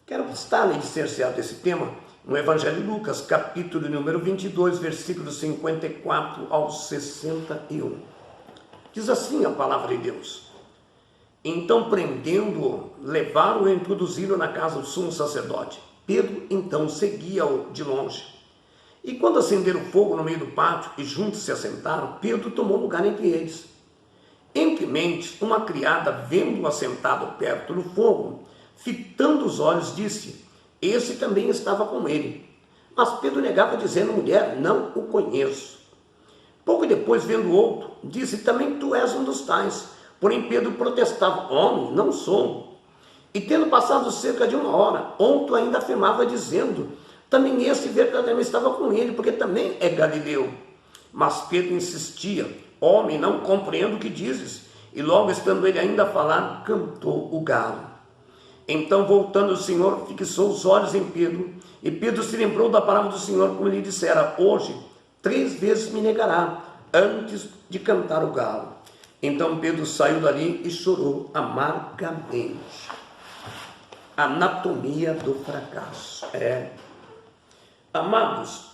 Quero estar licenciado desse tema no Evangelho de Lucas, capítulo número 22, versículos 54 ao 61. Diz assim a palavra de Deus: Então, prendendo-o, levaram-o e introduziram na casa do sumo sacerdote. Pedro, então, seguia-o de longe. E quando acenderam fogo no meio do pátio e juntos se assentaram, Pedro tomou lugar entre eles. Entremente, uma criada, vendo-o assentado perto do fogo, fitando os olhos, disse: Esse também estava com ele. Mas Pedro negava, dizendo: Mulher, não o conheço. Pouco depois, vendo outro, disse: Também tu és um dos tais. Porém Pedro protestava: Homem, não sou. E tendo passado cerca de 1 hora, outro ainda afirmava, dizendo: Também esse verdadeiramente estava com ele, porque também é galileu. Mas Pedro insistia: Homem, não compreendo o que dizes. E logo estando ele ainda a falar, cantou o galo. Então, voltando o Senhor, fixou os olhos em Pedro, e Pedro se lembrou da palavra do Senhor, como lhe dissera: Hoje 3 vezes me negará, antes de cantar o galo. Então Pedro saiu dali e chorou amargamente. Anatomia do fracasso. Amados,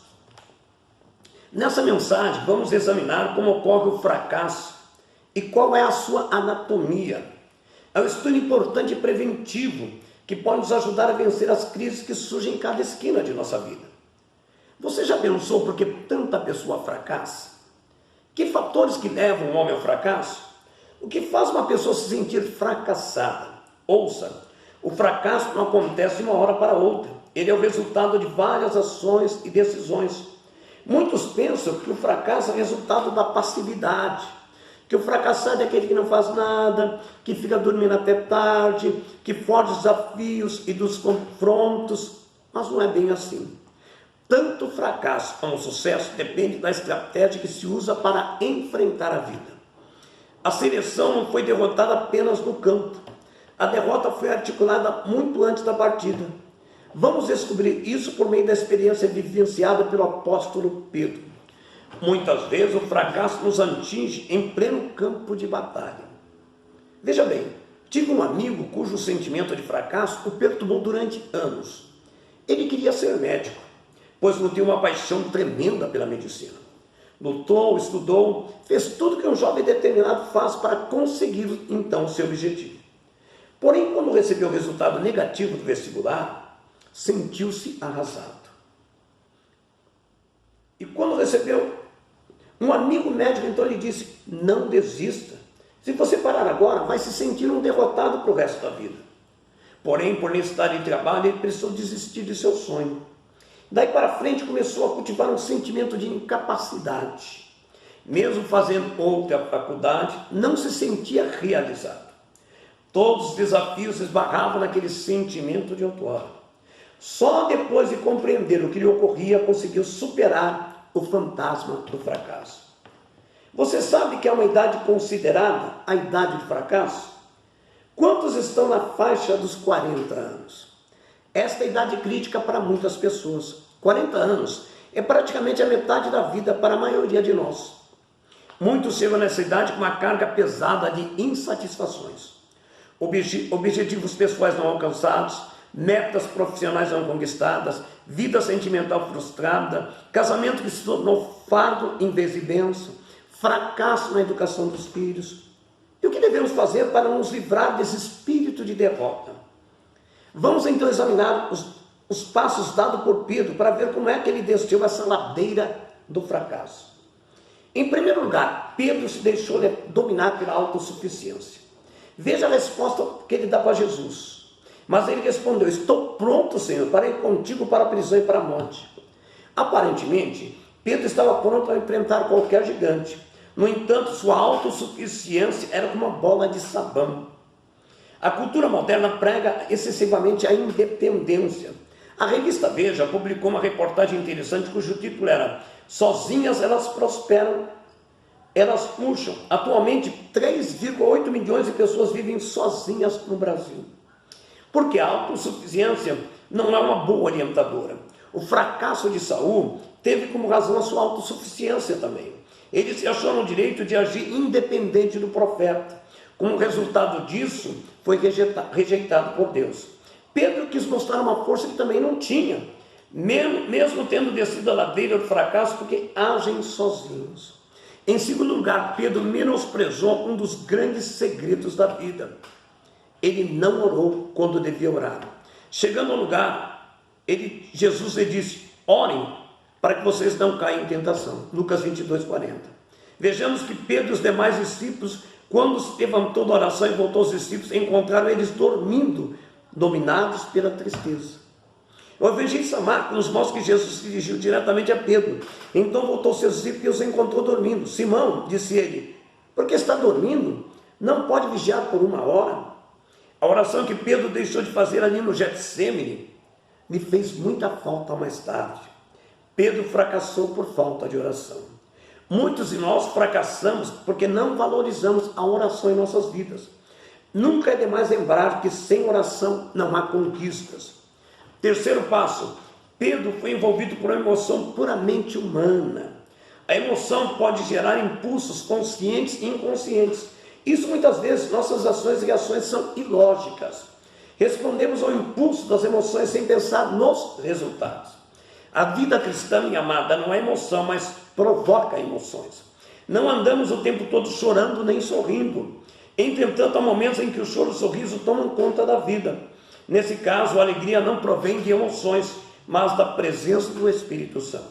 nessa mensagem vamos examinar como ocorre o fracasso e qual é a sua anatomia. É um estudo importante e preventivo que pode nos ajudar a vencer as crises que surgem em cada esquina de nossa vida. Você já pensou por que tanta pessoa fracassa? Que fatores que levam o homem ao fracasso? O que faz uma pessoa se sentir fracassada? Ouça, o fracasso não acontece de uma hora para outra. Ele é o resultado de várias ações e decisões. Muitos pensam que o fracasso é resultado da passividade, que o fracassado é aquele que não faz nada, que fica dormindo até tarde, que foge dos desafios e dos confrontos, mas não é bem assim. Tanto o fracasso como o sucesso depende da estratégia que se usa para enfrentar a vida. A seleção não foi derrotada apenas no campo. A derrota foi articulada muito antes da partida. Vamos descobrir isso por meio da experiência vivenciada pelo apóstolo Pedro. Muitas vezes o fracasso nos atinge em pleno campo de batalha. Veja bem, tive um amigo cujo sentimento de fracasso o perturbou durante anos. Ele queria ser médico, pois nutriu uma paixão tremenda pela medicina. Lutou, estudou, fez tudo que um jovem determinado faz para conseguir então seu objetivo. Porém, quando recebeu o resultado negativo do vestibular, sentiu-se arrasado. E quando recebeu, um amigo médico então lhe disse: Não desista. Se você parar agora, vai se sentir um derrotado para o resto da vida. Porém, por necessidade de trabalho, ele precisou desistir de seu sonho. Daí para frente começou a cultivar um sentimento de incapacidade. Mesmo fazendo outra faculdade, não se sentia realizado. Todos os desafios esbarravam naquele sentimento de outrora. Só depois de compreender o que lhe ocorria, conseguiu superar o fantasma do fracasso. Você sabe que é uma idade considerada a idade de fracasso? Quantos estão na faixa dos 40 anos? Esta é a idade crítica para muitas pessoas. 40 anos é praticamente a metade da vida para a maioria de nós. Muitos chegam nessa idade com uma carga pesada de insatisfações. Objetivos pessoais não alcançados, metas profissionais não conquistadas, vida sentimental frustrada, casamento que se tornou fardo em vez de bênção, fracasso na educação dos filhos. E o que devemos fazer para nos livrar desse espírito de derrota? Vamos então examinar os passos dados por Pedro para ver como é que ele desceu essa ladeira do fracasso. Em primeiro lugar, Pedro se deixou dominar pela autossuficiência. Veja a resposta que ele dá para Jesus. Mas ele respondeu: Estou pronto, Senhor, para ir contigo para a prisão e para a morte. Aparentemente, Pedro estava pronto a enfrentar qualquer gigante. No entanto, sua autossuficiência era como uma bola de sabão. A cultura moderna prega excessivamente a independência. A revista Veja publicou uma reportagem interessante cujo título era Sozinhas elas prosperam, elas puxam. Atualmente, 3,8 milhões de pessoas vivem sozinhas no Brasil. Porque a autossuficiência não é uma boa orientadora. O fracasso de Saul teve como razão a sua autossuficiência também. Ele se achou no direito de agir independente do profeta. Como resultado disso, foi rejeitado por Deus. Pedro quis mostrar uma força que também não tinha, mesmo tendo descido a ladeira do fracasso, porque agem sozinhos. Em segundo lugar, Pedro menosprezou um dos grandes segredos da vida. Ele não orou quando devia orar. Chegando ao lugar, Jesus lhe disse: orem para que vocês não caiam em tentação. Lucas 22:40. Vejamos que Pedro e os demais discípulos, quando se levantou da oração e voltou aos discípulos, encontraram eles dormindo, dominados pela tristeza. O evangelista Marcos nos mostra que Jesus se dirigiu diretamente a Pedro. Então voltou aos seus discípulos e os encontrou dormindo. Simão, disse ele, por que está dormindo? Não pode vigiar por 1 hora? A oração que Pedro deixou de fazer ali no Getsêmani lhe fez muita falta mais tarde. Pedro fracassou por falta de oração. Muitos de nós fracassamos porque não valorizamos a oração em nossas vidas. Nunca é demais lembrar que sem oração não há conquistas. Terceiro passo, Pedro foi envolvido por uma emoção puramente humana. A emoção pode gerar impulsos conscientes e inconscientes. Isso muitas vezes, nossas ações e reações são ilógicas. Respondemos ao impulso das emoções sem pensar nos resultados. A vida cristã, minha amada, não é emoção, mas provoca emoções. Não andamos o tempo todo chorando nem sorrindo. Entretanto, há momentos em que o choro e o sorriso tomam conta da vida. Nesse caso, a alegria não provém de emoções, mas da presença do Espírito Santo.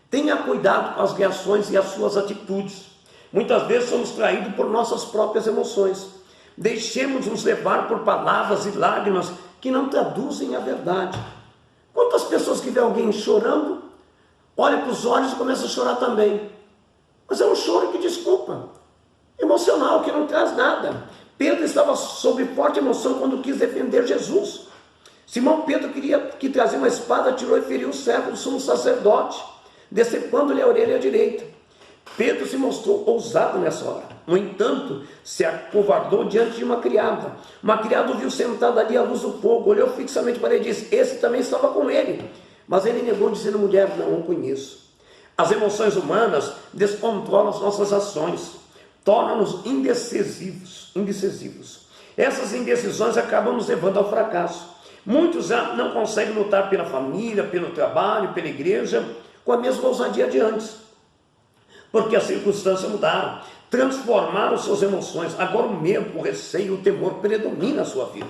Tenha cuidado com as reações e as suas atitudes. Muitas vezes somos traídos por nossas próprias emoções. Deixemos-nos levar por palavras e lágrimas que não traduzem a verdade. Quantas pessoas que vê alguém chorando, olha para os olhos e começa a chorar também. Mas é um choro que desculpa, emocional, que não traz nada. Pedro estava sob forte emoção quando quis defender Jesus. Simão Pedro queria que trazia uma espada, tirou e feriu o servo do sumo sacerdote, decepando-lhe a orelha direita. Pedro se mostrou ousado nessa hora. No entanto, se acovardou diante de uma criada. Uma criada o viu sentado ali à luz do fogo, olhou fixamente para ele e disse: esse também estava com ele. Mas ele negou, dizendo: mulher, não o conheço. As emoções humanas descontrolam as nossas ações, tornam-nos indecisivos. Essas indecisões acabam nos levando ao fracasso. Muitos já não conseguem lutar pela família, pelo trabalho, pela igreja, com a mesma ousadia de antes, porque as circunstâncias mudaram, transformaram suas emoções. Agora o medo, o receio, o temor predomina a sua vida.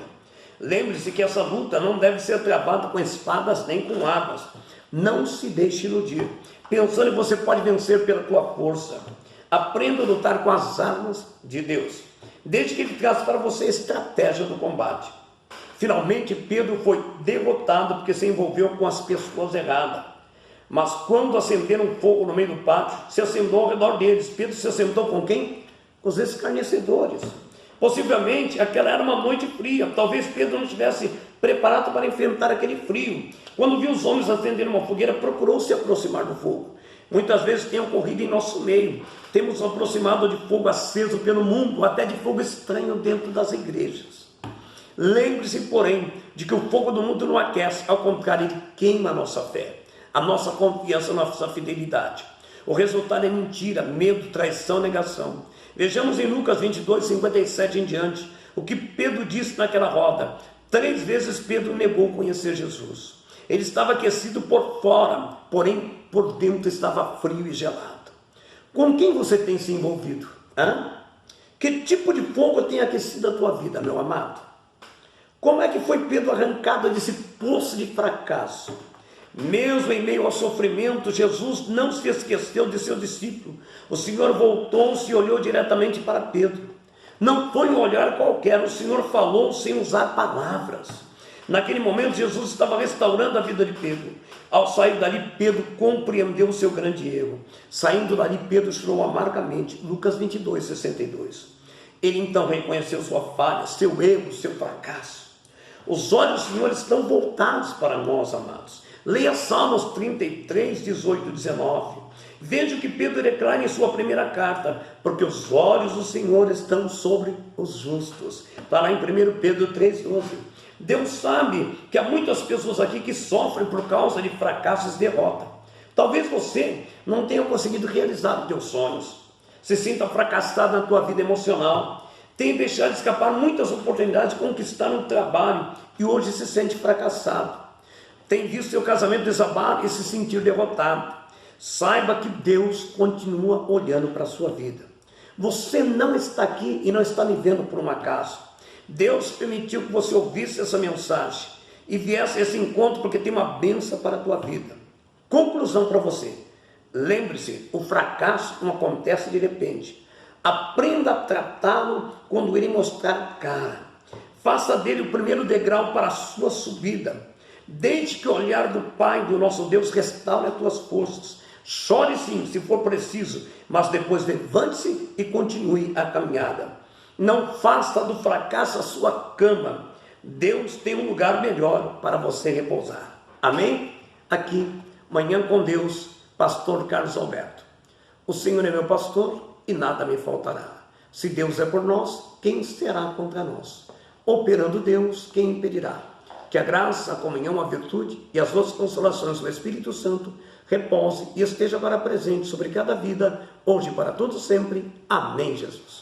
Lembre-se que essa luta não deve ser travada com espadas nem com armas. Não se deixe iludir, pensando que você pode vencer pela tua força. Aprenda a lutar com as armas de Deus, desde que Ele traz para você a estratégia do combate. Finalmente, Pedro foi derrotado porque se envolveu com as pessoas erradas. Mas quando acenderam fogo no meio do pátio, se assentou ao redor deles. Pedro se assentou com quem? Com os escarnecedores. Possivelmente, aquela era uma noite fria. Talvez Pedro não estivesse preparado para enfrentar aquele frio. Quando viu os homens acenderem uma fogueira, procurou se aproximar do fogo. Muitas vezes tem ocorrido em nosso meio. Temos nos aproximado de fogo aceso pelo mundo, até de fogo estranho dentro das igrejas. Lembre-se, porém, de que o fogo do mundo não aquece, ao contrário, ele queima a nossa fé, a nossa confiança, a nossa fidelidade. O resultado é mentira, medo, traição, negação. Vejamos em Lucas 22:57 em diante, o que Pedro disse naquela roda. 3 vezes Pedro negou conhecer Jesus. Ele estava aquecido por fora, porém por dentro estava frio e gelado. Com quem você tem se envolvido? Que tipo de fogo tem aquecido a tua vida, meu amado? Como é que foi Pedro arrancado desse poço de fracasso? Mesmo em meio ao sofrimento, Jesus não se esqueceu de seu discípulo. O Senhor voltou-se e olhou diretamente para Pedro. Não foi um olhar qualquer, o Senhor falou sem usar palavras. Naquele momento, Jesus estava restaurando a vida de Pedro. Ao sair dali, Pedro compreendeu o seu grande erro. Saindo dali, Pedro chorou amargamente. Lucas 22:62. Ele então reconheceu sua falha, seu erro, seu fracasso. Os olhos do Senhor estão voltados para nós, amados. Leia Salmos 33:18 e 19. Veja o que Pedro declara em sua primeira carta: porque os olhos do Senhor estão sobre os justos. Está lá em 1 Pedro 3:12. Deus sabe que há muitas pessoas aqui que sofrem por causa de fracassos e derrota. Talvez você não tenha conseguido realizar os teus sonhos, se sinta fracassado na tua vida emocional, tem deixado escapar muitas oportunidades de conquistar um trabalho e hoje se sente fracassado. Tem visto seu casamento desabar e se sentir derrotado. Saiba que Deus continua olhando para a sua vida. Você não está aqui e não está me vendo por um acaso. Deus permitiu que você ouvisse essa mensagem e viesse a esse encontro porque tem uma bênção para a tua vida. Conclusão para você. Lembre-se, o fracasso não acontece de repente. Aprenda a tratá-lo quando ele mostrar a cara. Faça dele o primeiro degrau para a sua subida. Deixe que o olhar do Pai, do nosso Deus, restaure as tuas forças. Chore sim, se for preciso, mas depois levante-se e continue a caminhada. Não faça do fracasso a sua cama. Deus tem um lugar melhor para você repousar. Amém? Aqui, Manhã com Deus, pastor Carlos Alberto. O Senhor é meu pastor e nada me faltará. Se Deus é por nós, quem será contra nós? Operando Deus, quem impedirá? Que a graça, a comunhão, a virtude e as doces consolações do Espírito Santo repouse e esteja para presente sobre cada vida, hoje e para todos sempre. Amém, Jesus.